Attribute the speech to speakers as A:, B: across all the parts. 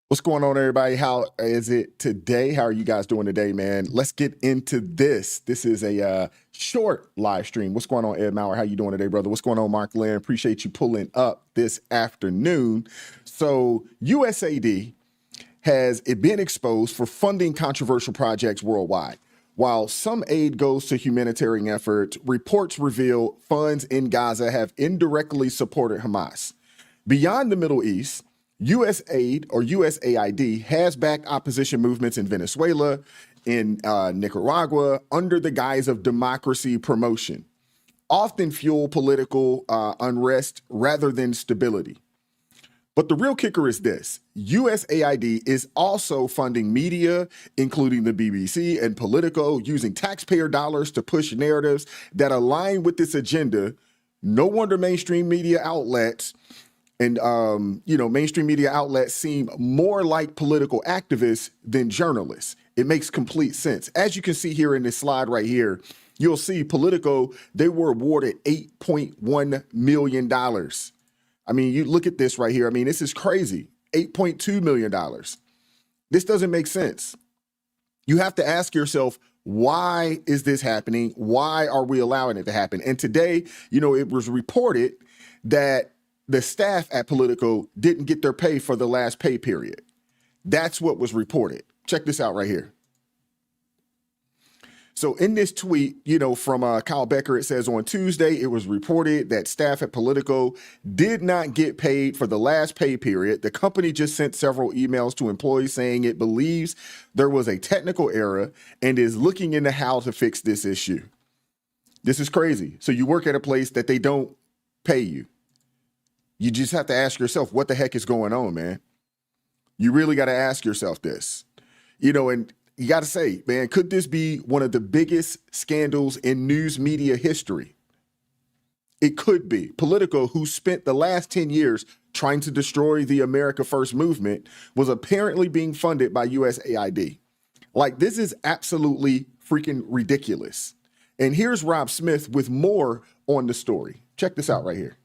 A: What's going on, everybody? How is it today? How are you guys doing today, man? Let's get into this. This is a short live stream. What's going on, Ed Mauer? How you doing today, brother? What's going on, Mark Lynn? Appreciate you pulling up this afternoon. So USAID has it been exposed for funding controversial projects worldwide. While some aid goes to humanitarian efforts, reports reveal funds in Gaza have indirectly supported Hamas. Beyond the Middle East, USAID or USAID has backed opposition movements in Venezuela, in Nicaragua, under the guise of democracy promotion, often fuel political unrest rather than stability. But the real kicker is this: USAID is also funding media, including the BBC and Politico, using taxpayer dollars to push narratives that align with this agenda. No wonder mainstream media outlets and mainstream media outlets seem more like political activists than journalists. It makes complete sense. As you can see here in this slide right here, you'll see Politico, they were awarded $8.1 million. I mean, you look at this right here. I mean, this is crazy. $8.2 million. This doesn't make sense. You have to ask yourself, why is this happening? Why are we allowing it to happen? And today, it was reported that the staff at Politico didn't get their pay for the last pay period. That's what was reported. Check this out right here. So in this tweet, from Kyle Becker, it says on Tuesday, it was reported that staff at Politico did not get paid for the last pay period. The company just sent several emails to employees saying it believes there was a technical error and is looking into how to fix this issue. This is crazy. So you work at a place that they don't pay you. You just have to ask yourself, what the heck is going on, man? You really got to ask yourself this, and you got to say, man, could this be one of the biggest scandals in news media history? It could be. Politico, who spent the last 10 years trying to destroy the America First movement, was apparently being funded by USAID. Like, this is absolutely freaking ridiculous. And here's Rob Smith with more on the story. Check this out right here.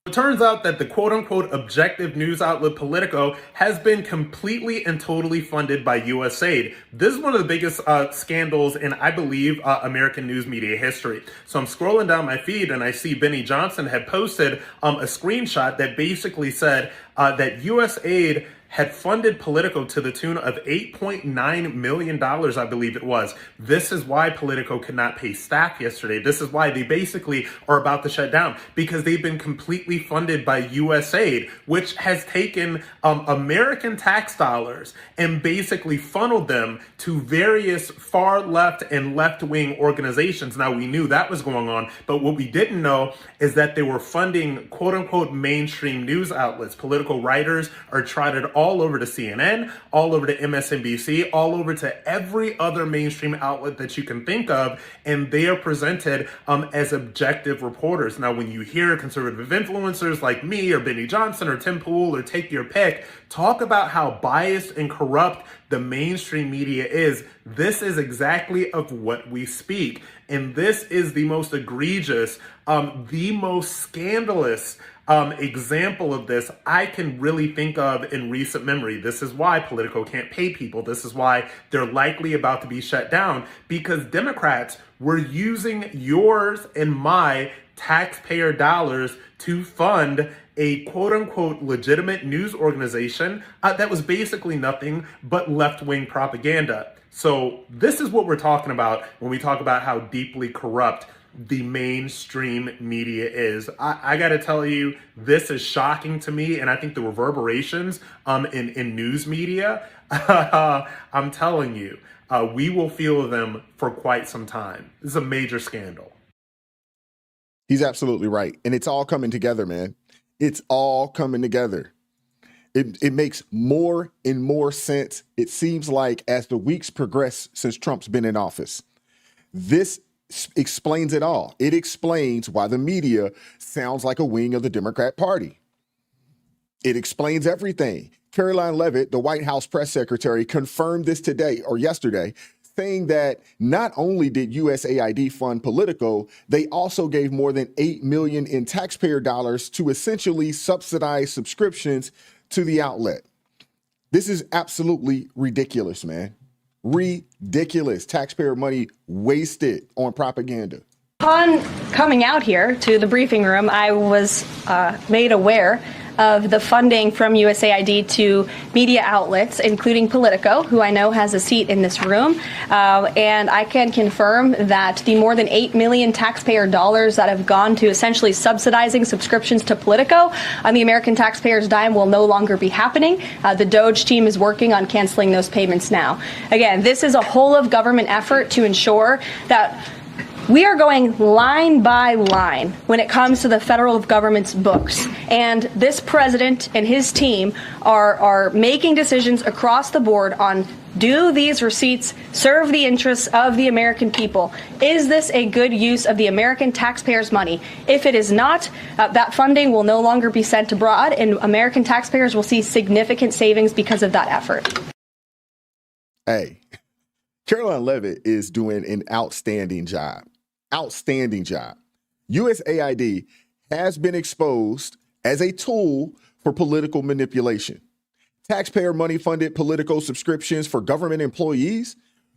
B: It turns out that the quote-unquote objective news outlet Politico has been completely and totally funded by USAID. This is one of the biggest scandals in, I believe, American news media history. So I'm scrolling down my feed and I see Benny Johnson had posted a screenshot that basically said that USAID had funded Politico to the tune of $8.9 million, I believe it was. This is why Politico could not pay staff yesterday. This is why they basically are about to shut down, because they've been completely funded by USAID, which has taken American tax dollars and basically funneled them to various far left and left-wing organizations. Now, we knew that was going on, but what we didn't know is that they were funding quote-unquote mainstream news outlets. Political writers are trotted all over to CNN, all over to MSNBC, all over to every other mainstream outlet that you can think of, and they are presented as objective reporters. Now, when you hear conservative influencers like me or Benny Johnson or Tim Pool or take your pick talk about how biased and corrupt the mainstream media is, this is exactly of what we speak. And this is the most egregious, the most scandalous example of this I can really think of in recent memory. This is why Politico can't pay people. This is why they're likely about to be shut down, because Democrats were using yours and my taxpayer dollars to fund a quote-unquote legitimate news organization that was basically nothing but left-wing propaganda. So this is what we're talking about when we talk about how deeply corrupt the mainstream media is. I got to tell you, this is shocking to me, and I think the reverberations in news media, I'm telling you, we will feel them for quite some time. This is a major scandal.
A: He's absolutely right. And it's all coming together, man. It's all coming together. It makes more and more sense, it seems like, as the weeks progress since Trump's been in office. This explains it all. It explains why the media sounds like a wing of the Democrat Party. It explains everything. Caroline Leavitt, the White House press secretary, confirmed this today or yesterday, saying that not only did USAID fund Politico, they also gave more than $8 million in taxpayer dollars to essentially subsidize subscriptions to the outlet. This is absolutely ridiculous, man. Ridiculous. Taxpayer money wasted on propaganda.
C: Upon coming out here to the briefing room, I was made aware of the funding from USAID to media outlets, including Politico, who I know has a seat in this room. And I can confirm that the more than $8 million taxpayer dollars that have gone to essentially subsidizing subscriptions to Politico on the American taxpayers' dime will no longer be happening. The DOJ team is working on canceling those payments now. Again, this is a whole of government effort to ensure that we are going line by line when it comes to the federal government's books. And this president and his team are making decisions across the board on, do these receipts serve the interests of the American people? Is this a good use of the American taxpayers' money? If it is not, that funding will no longer be sent abroad, and American taxpayers will see significant savings because of that effort.
A: Hey, Caroline Leavitt is doing an outstanding job. Outstanding job. USAID has been exposed as a tool for political manipulation. Taxpayer money funded Politico subscriptions for government employees,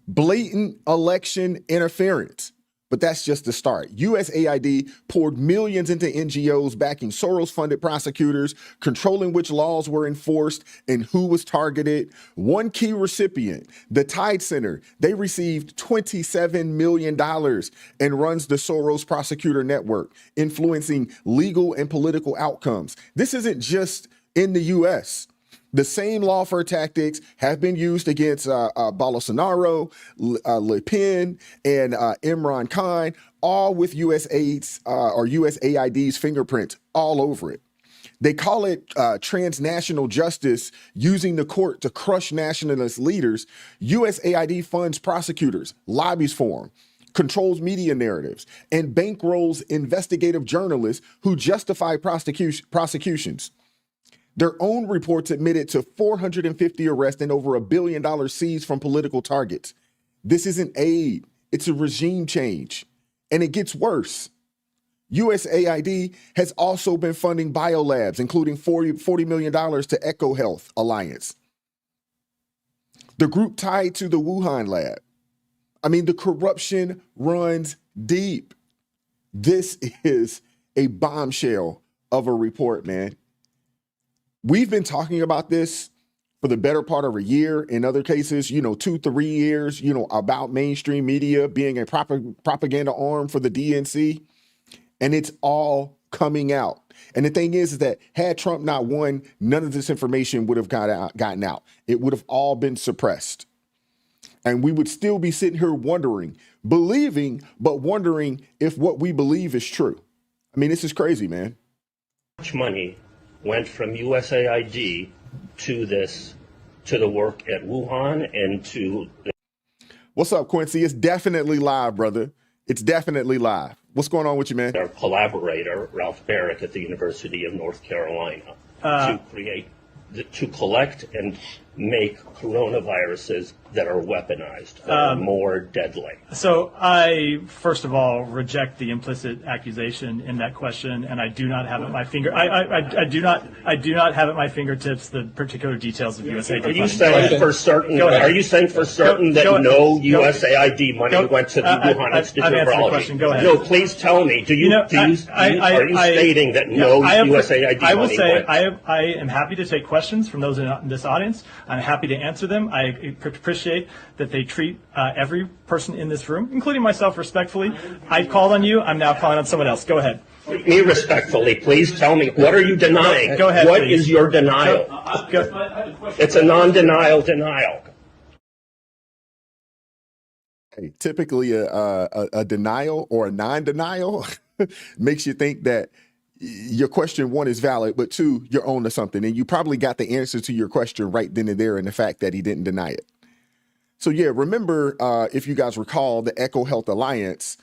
A: blatant election interference. But that's just the start. USAID poured millions into NGOs backing Soros-funded prosecutors, controlling which laws were enforced and who was targeted. One key recipient, the Tide Center, they received $27 million and runs the Soros prosecutor network, influencing legal and political outcomes. This isn't just in the U.S. The same lawfare tactics have been used against Bolsonaro, Le Pen, and Imran Khan, all with USAID's fingerprint all over it. They call it transnational justice, using the court to crush nationalist leaders. USAID funds prosecutors, lobbies for them, controls media narratives, and bankrolls investigative journalists who justify prosecutions. Their own reports admitted to 450 arrests and over $1 billion seized from political targets. This isn't aid, it's a regime change. And it gets worse. USAID has also been funding biolabs, including $40 million to Echo Health Alliance, the group tied to the Wuhan lab. I mean, the corruption runs deep. This is a bombshell of a report, man. We've been talking about this for the better part of a year. In other cases, 2-3 years, about mainstream media being a propaganda arm for the DNC. And it's all coming out. And the thing is that had Trump not won, none of this information would have gotten out. It would have all been suppressed. And we would still be sitting here believing, but wondering if what we believe is true. I mean, this is crazy, man.
D: Much money went from USAID to the work at Wuhan and to...
A: What's up, Quincy? It's definitely live, brother. It's definitely live. What's going on with you, man?
D: Our collaborator, Ralph Barrick at the University of North Carolina, to collect and make coronaviruses that are weaponized, that are more deadly.
E: So I, first of all, reject the implicit accusation in that question, and I do not have at my finger. I do not have at my fingertips the particular details of USAID.
D: Are you saying for certain? Are you saying for certain that no USAID money went to the Wuhan Institute of Virology?
E: Go ahead.
D: No, please tell me. Are you stating that no USAID money went?
E: I will say I am happy to take questions from those in this audience. I'm happy to answer them. I appreciate that they treat every person in this room, including myself, respectfully. I called on you. I'm now calling on someone else. Go ahead.
D: Me respectfully, please tell me, what are you denying?
E: Go ahead,
D: What
E: please.
D: is your denial? It's a non-denial denial.
A: Hey, typically a denial or a non-denial makes you think that your question, one, is valid, but two, you're on to something. And you probably got the answer to your question right then and there in the fact that he didn't deny it. So yeah, remember, if you guys recall, the Echo Health Alliance,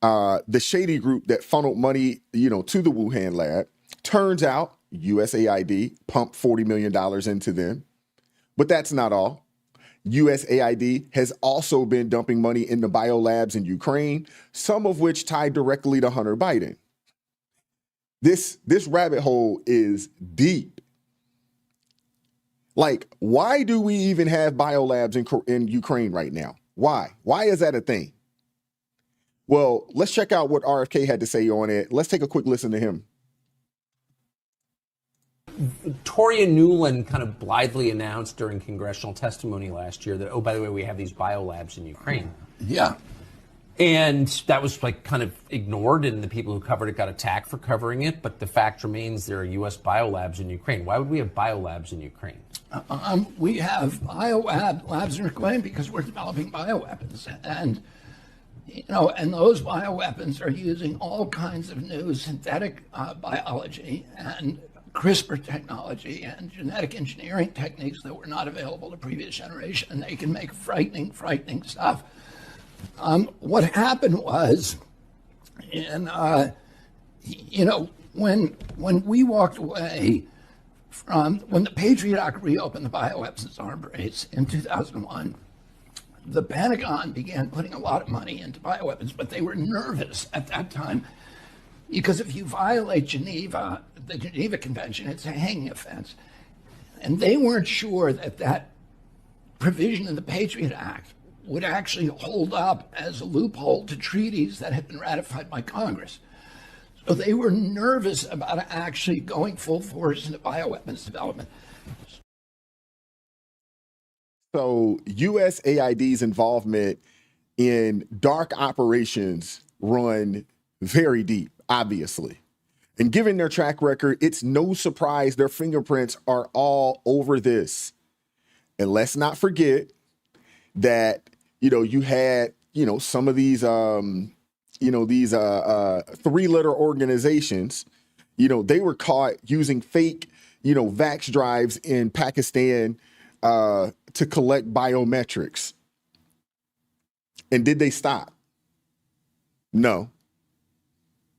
A: the shady group that funneled money, to the Wuhan lab. Turns out USAID pumped $40 million into them. But that's not all. USAID has also been dumping money into biolabs in Ukraine, some of which tied directly to Hunter Biden. This rabbit hole is deep. Like, why do we even have biolabs in Ukraine right now? Why? Why is that a thing? Well, let's check out what RFK had to say on it. Let's take a quick listen to him.
F: Victoria Nuland kind of blithely announced during congressional testimony last year that, oh, by the way, we have these biolabs in Ukraine.
G: Yeah.
F: And that was like kind of ignored, and the people who covered it got attacked for covering it. But the fact remains there are U.S. biolabs in Ukraine. Why would we have biolabs in Ukraine?
G: We have biolabs in Ukraine because we're developing bioweapons. And, and those bioweapons are using all kinds of new synthetic biology and CRISPR technology and genetic engineering techniques that were not available to previous generation. And they can make frightening stuff. What happened was, when we walked away from, when the Patriot Act reopened the bioweapons arms race in 2001, the Pentagon began putting a lot of money into bioweapons, but they were nervous at that time because if you violate the Geneva Convention, it's a hanging offense. And they weren't sure that provision in the Patriot Act would actually hold up as a loophole to treaties that had been ratified by Congress. So they were nervous about actually going full force into bioweapons development.
A: So USAID's involvement in dark operations run very deep, obviously. And given their track record, it's no surprise their fingerprints are all over this. And let's not forget that, you had, some of these, three-letter organizations, they were caught using fake, vax drives in Pakistan to collect biometrics. And did they stop? No.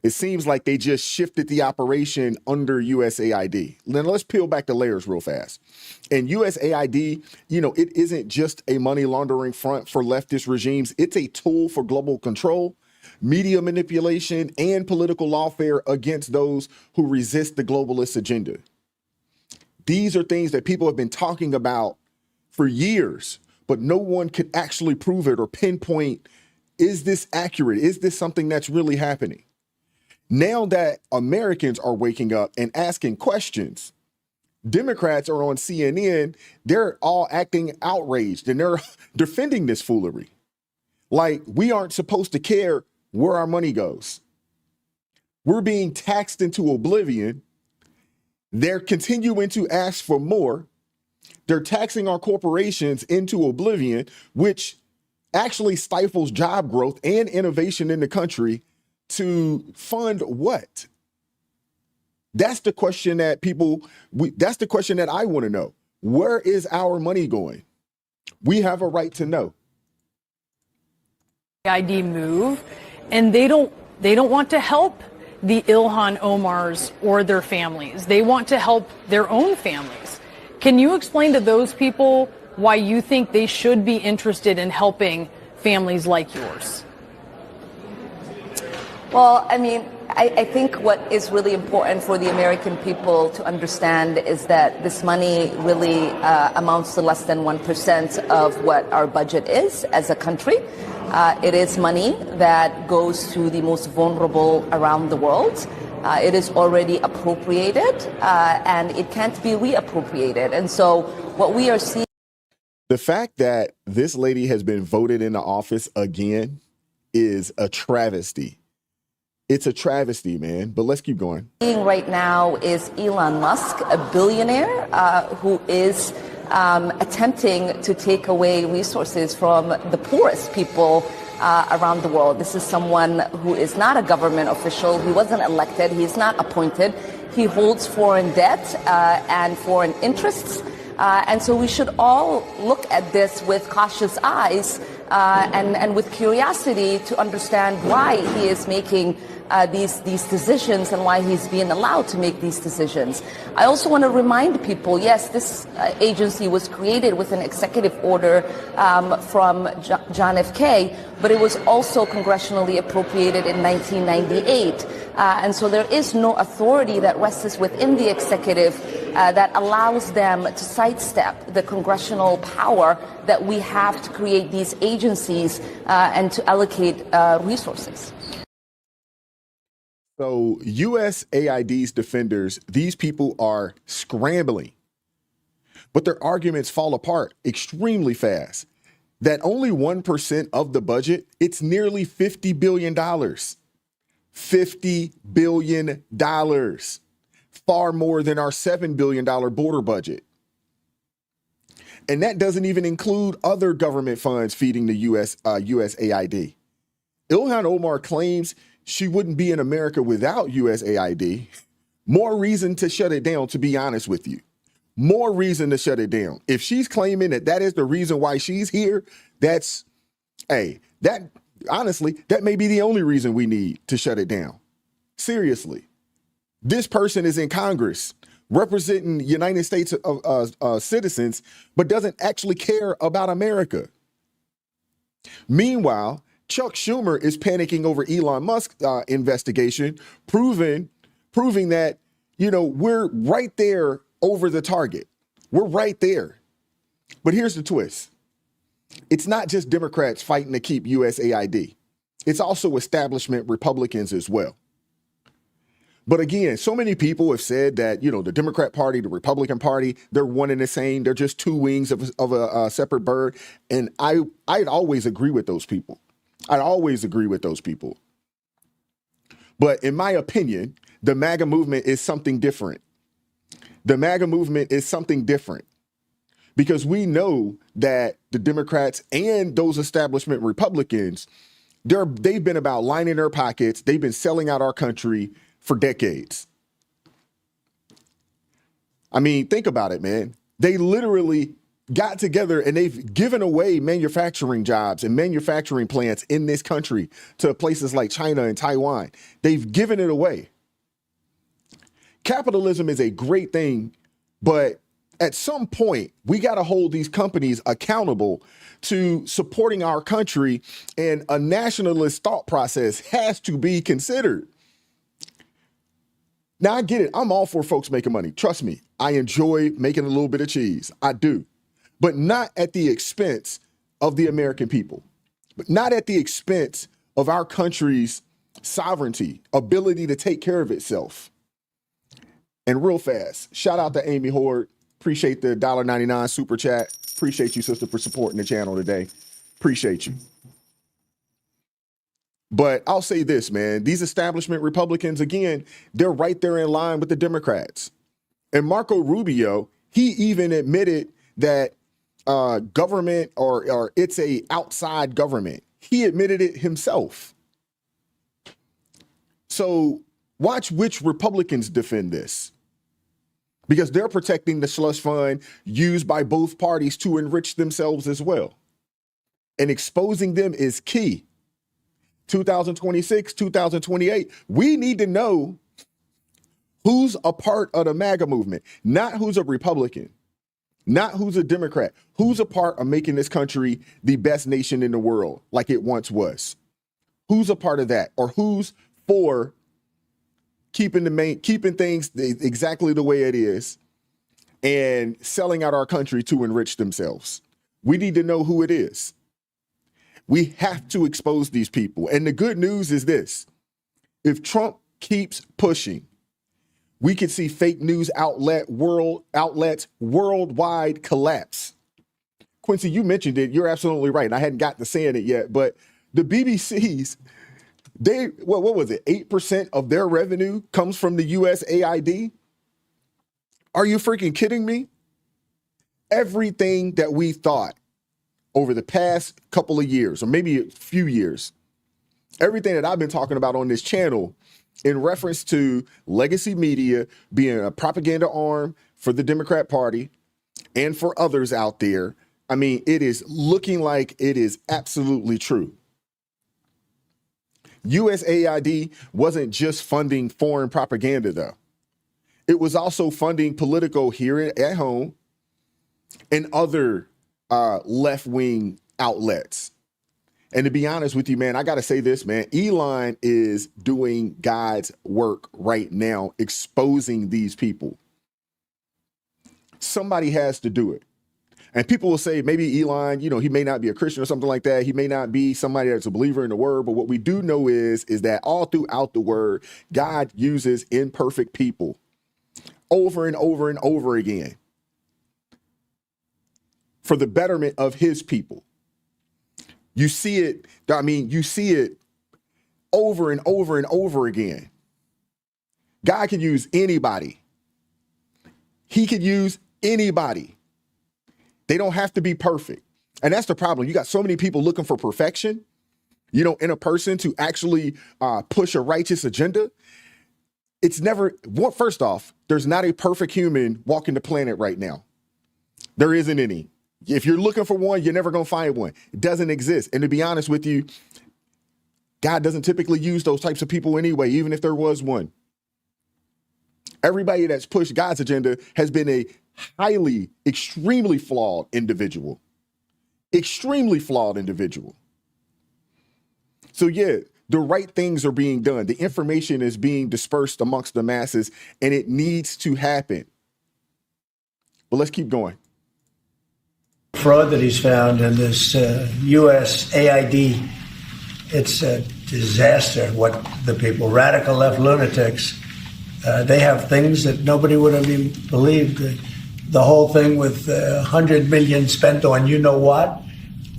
A: It seems like they just shifted the operation under USAID. Then let's peel back the layers real fast. And USAID, it isn't just a money laundering front for leftist regimes. It's a tool for global control, media manipulation, and political lawfare against those who resist the globalist agenda. These are things that people have been talking about for years, but no one could actually prove it or pinpoint, is this accurate? Is this something that's really happening? Now that Americans are waking up and asking questions, Democrats are on CNN, they're all acting outraged and they're defending this foolery. Like, we aren't supposed to care where our money goes. We're being taxed into oblivion. They're continuing to ask for more. They're taxing our corporations into oblivion, which actually stifles job growth and innovation in the country. To fund what? That's the question that that's the question that I want to know. Where is our money going? We have a right to know.
H: ID move, and they don't want to help the Ilhan Omars or their families. They want to help their own families. Can you explain to those people why you think they should be interested in helping families like yours?
I: Well, I think what is really important for the American people to understand is that this money really amounts to less than 1% of what our budget is as a country. It is money that goes to the most vulnerable around the world. It is already appropriated, and it can't be reappropriated. And so what we are seeing...
A: The fact that this lady has been voted into office again is a travesty. It's a travesty, man. But let's keep going.
I: Right now is Elon Musk, a billionaire who is attempting to take away resources from the poorest people around the world. This is someone who is not a government official. He wasn't elected. He's not appointed. He holds foreign debt and foreign interests. And so we should all look at this with cautious eyes and with curiosity to understand why he is making these decisions and why he's being allowed to make these decisions. I also want to remind people, yes, this agency was created with an executive order from John F. Kennedy, but it was also congressionally appropriated in 1998. And so there is no authority that rests within the executive that allows them to sidestep the congressional power that we have to create these agencies and to allocate resources.
A: So USAID's defenders, these people are scrambling, but their arguments fall apart extremely fast. That only 1% of the budget, it's nearly $50 billion. $50 billion. Far more than our $7 billion border budget. And that doesn't even include other government funds feeding the USAID. Ilhan Omar claims she wouldn't be in America without USAID. More reason to shut it down, to be honest with you. More reason to shut it down. If she's claiming that that is the reason why she's here, honestly, that may be the only reason we need to shut it down. Seriously. This person is in Congress representing United States citizens, but doesn't actually care about America. Meanwhile, Chuck Schumer is panicking over Elon Musk's investigation, proving that, we're right there over the target. We're right there. But here's the twist. It's not just Democrats fighting to keep USAID. It's also establishment Republicans as well. But again, so many people have said that, the Democrat Party, the Republican Party, they're one and the same. They're just two wings of a separate bird. And I'd always agree with those people. But in my opinion, the MAGA movement is something different. Because we know that the Democrats and those establishment Republicans, they've been about lining their pockets. They've been selling out our country for decades. I mean, think about it, man. They literally got together and they've given away manufacturing jobs and manufacturing plants in this country to places like China and Taiwan. They've given it away. Capitalism is a great thing, but at some point, we got to hold these companies accountable to supporting our country, and a nationalist thought process has to be considered. Now, I get it. I'm all for folks making money. Trust me, I enjoy making a little bit of cheese. I do. But not at the expense of the American people. But not at the expense of our country's sovereignty, ability to take care of itself. And real fast, shout out to Amy Horde. Appreciate the $1.99 super chat. Appreciate you, sister, for supporting the channel today. Appreciate you. But I'll say this, man, these establishment Republicans, again, they're right there in line with the Democrats. And Marco Rubio, he even admitted that government or it's a outside government. He admitted it himself. So watch which Republicans defend this, because they're protecting the slush fund used by both parties to enrich themselves as well. And exposing them is key. 2026, 2028, we need to know who's a part of the MAGA movement, not who's a Republican, not who's a Democrat, who's a part of making this country the best nation in the world like it once was. Who's a part of that, or who's for keeping things exactly the way it is and selling out our country to enrich themselves. We need to know who it is. We have to expose these people. And the good news is this: if Trump keeps pushing, we could see fake news outlets worldwide collapse. Quincy, you mentioned it. You're absolutely right. I hadn't got to saying it yet, but the BBC's, what was it? 8% of their revenue comes from the USAID. Are you freaking kidding me? Everything that we thought over the past couple of years, or maybe a few years, everything that I've been talking about on this channel in reference to legacy media being a propaganda arm for the Democrat Party and for others out there, I mean, it is looking like it is absolutely true. USAID wasn't just funding foreign propaganda, though. It was also funding Politico here at home and other left-wing outlets. And to be honest with you, man, I got to say this, man. Elon is doing God's work right now, exposing these people. Somebody has to do it. And people will say maybe Elon, he may not be a Christian or something like that. He may not be somebody that's a believer in the word. But what we do know is that all throughout the word, God uses imperfect people over and over and over again for the betterment of his people. You see it. You see it over and over and over again. God can use anybody. He could use anybody. They don't have to be perfect. And that's the problem. You got so many people looking for perfection, in a person to actually push a righteous agenda. It's never, first off, there's not a perfect human walking the planet right now. There isn't any. If you're looking for one, you're never going to find one. It doesn't exist. And to be honest with you, God doesn't typically use those types of people anyway, even if there was one. Everybody that's pushed God's agenda has been a highly, extremely flawed individual. Extremely flawed individual. So yeah, the right things are being done. The information is being dispersed amongst the masses, and it needs to happen. But let's keep going.
J: Fraud that he's found in this USAID, it's a disaster. What the people, radical left lunatics, they have things that nobody would have even believed. The whole thing with $100 million spent on what,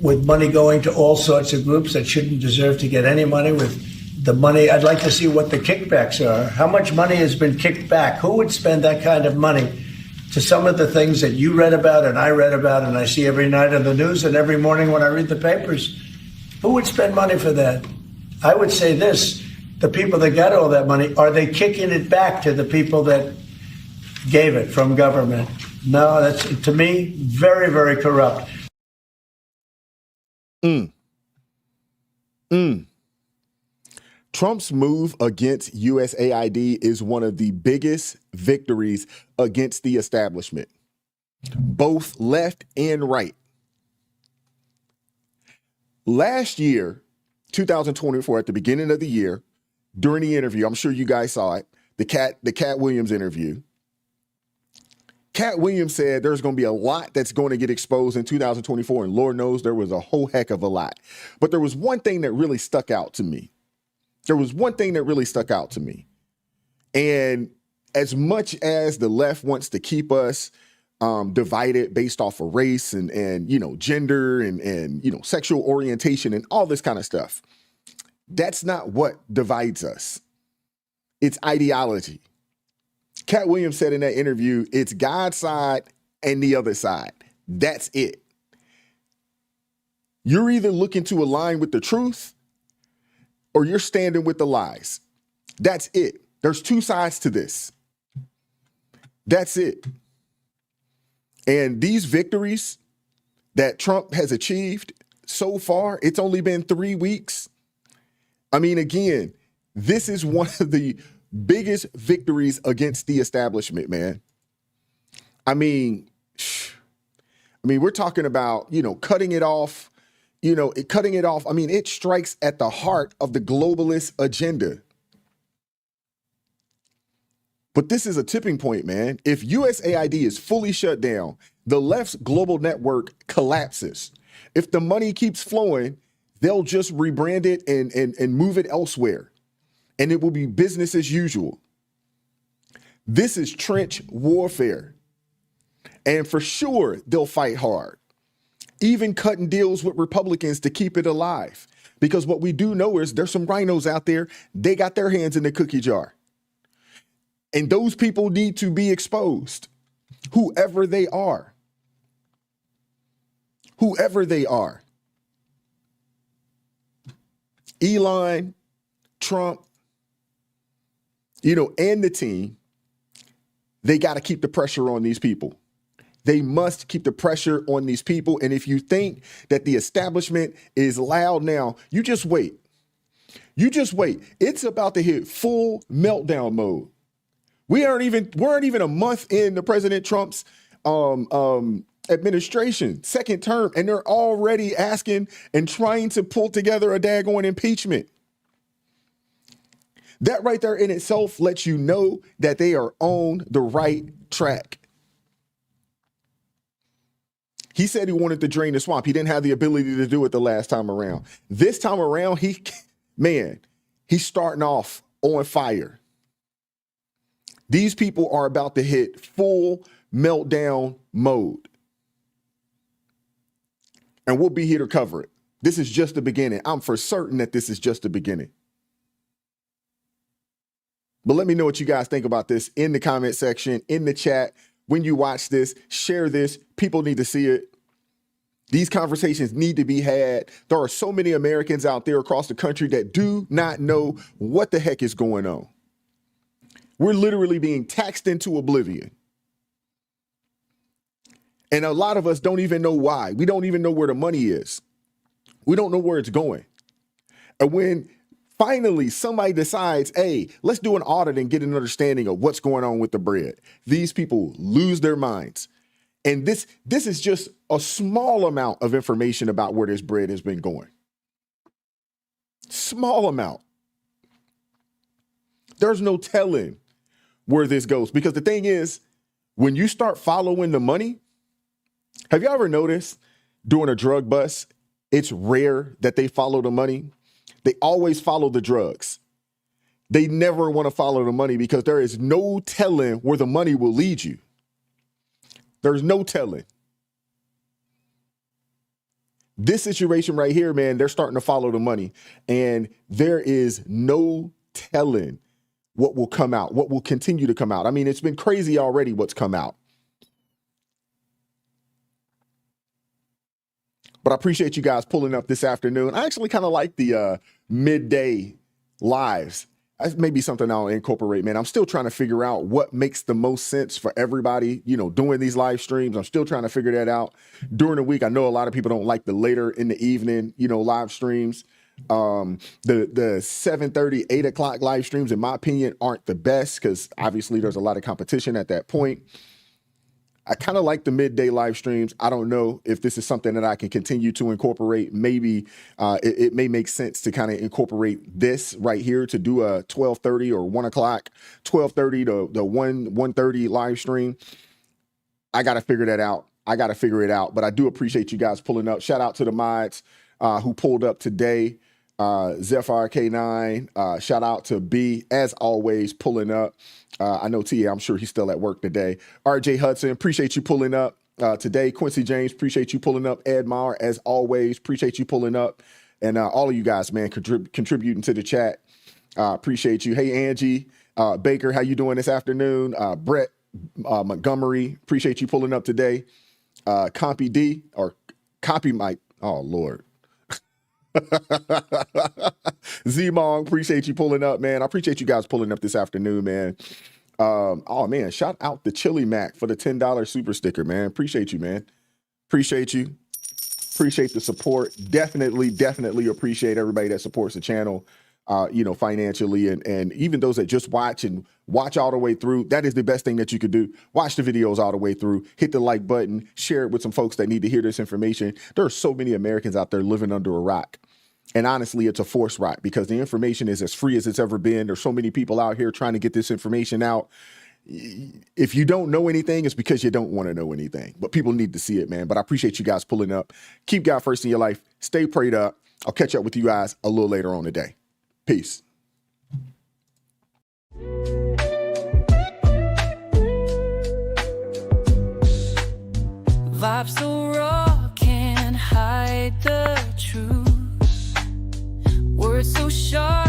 J: with money going to all sorts of groups that shouldn't deserve to get any money. With the money, I'd like to see what the kickbacks are. How much money has been kicked back? Who would spend that kind of money to some of the things that you read about and I read about and I see every night on the news and every morning when I read the papers? Who would spend money for that? I would say this, the people that got all that money, are they kicking it back to the people that gave it from government? No, that's, to me, very, very corrupt.
A: Trump's move against USAID is one of the biggest victories against the establishment, both left and right. Last year, 2024, at the beginning of the year, during the interview, I'm sure you guys saw it, the Cat Williams interview, Cat Williams said there's going to be a lot that's going to get exposed in 2024, and Lord knows there was a whole heck of a lot. But there was one thing that really stuck out to me. And as much as the left wants to keep us divided based off of race and gender and sexual orientation and all this kind of stuff, that's not what divides us. It's ideology. Cat Williams said in that interview, it's God's side and the other side. That's it. You're either looking to align with the truth or you're standing with the lies. That's it. There's two sides to this. That's it. And these victories that Trump has achieved so far, it's only been 3 weeks. I mean, again, this is one of the biggest victories against the establishment, man. I mean, we're talking about, cutting it off, cutting it off. I mean, it strikes at the heart of the globalist agenda. But this is a tipping point, man. If USAID is fully shut down, the left's global network collapses. If the money keeps flowing, they'll just rebrand it and move it elsewhere. And it will be business as usual. This is trench warfare. And for sure, they'll fight hard, even cutting deals with Republicans to keep it alive. Because what we do know is there's some rhinos out there. They got their hands in the cookie jar. And those people need to be exposed, whoever they are. Whoever they are. Elon, Trump, and the team, they got to keep the pressure on these people. They must keep the pressure on these people. And if you think that the establishment is loud now, you just wait. You just wait. It's about to hit full meltdown mode. We weren't even a month into President Trump's administration, second term, and they're already asking and trying to pull together a daggone impeachment. That right there in itself lets you know that they are on the right track. He said he wanted to drain the swamp. He didn't have the ability to do it the last time around. This time around, he's starting off on fire. These people are about to hit full meltdown mode. And we'll be here to cover it. This is just the beginning. I'm for certain that this is just the beginning. But let me know what you guys think about this in the comment section, in the chat. When you watch this, share this. People need to see it. These conversations need to be had. There are so many Americans out there across the country that do not know what the heck is going on. We're literally being taxed into oblivion. And a lot of us don't even know why. We don't even know where the money is. We don't know where it's going. And when finally somebody decides, hey, let's do an audit and get an understanding of what's going on with the bread, these people lose their minds. And this is just a small amount of information about where this bread has been going. Small amount. There's no telling where this goes, because the thing is, when you start following the money, have you ever noticed during a drug bust, it's rare that they follow the money? They always follow the drugs. They never want to follow the money because there is no telling where the money will lead you. There's no telling. This situation right here, man, they're starting to follow the money, and there is no telling what will come out, what will continue to come out. I mean, it's been crazy already what's come out. But I appreciate you guys pulling up this afternoon. I actually kind of like the midday lives. That's maybe something I'll incorporate, man. I'm still trying to figure out what makes the most sense for everybody, doing these live streams. I'm still trying to figure that out. During the week, I know a lot of people don't like the later in the evening, live streams. The 7:30, 8 o'clock live streams, in my opinion, aren't the best because obviously there's a lot of competition at that point. I kind of like the midday live streams. I don't know if this is something that I can continue to incorporate. Maybe it may make sense to kind of incorporate this right here to do a 12:30 or 1 o'clock, 12:30 to the 1:30 live stream. I got to figure that out. I got to figure it out. But I do appreciate you guys pulling up. Shout out to the mods who pulled up today. Zephyr K9, shout out to B, as always, pulling up. I know Tia, I'm sure he's still at work today. RJ Hudson, appreciate you pulling up today. Quincy James, appreciate you pulling up. Ed Maher, as always, appreciate you pulling up. And all of you guys, man, contributing to the chat. Appreciate you. Hey, Angie Baker, how you doing this afternoon? Brett Montgomery, appreciate you pulling up today. Compy D, or Copy Mike, oh, Lord. Z-Mong, appreciate you pulling up, man. I appreciate you guys pulling up this afternoon, man. Oh, man, shout out to Chili Mac for the $10 super sticker, man. Appreciate you, man. Appreciate you. Appreciate the support. Definitely appreciate everybody that supports the channel, financially, and even those that just watch all the way through. That is the best thing that you could do. Watch the videos all the way through. Hit the like button. Share it with some folks that need to hear this information. There are so many Americans out there living under a rock. And honestly, it's a forced rock because the information is as free as it's ever been. There's so many people out here trying to get this information out. If you don't know anything, it's because you don't want to know anything. But people need to see it, man. But I appreciate you guys pulling up. Keep God first in your life. Stay prayed up. I'll catch up with you guys a little later on today. Peace.
K: Vibes so raw, can't hide the truth. Words so sharp.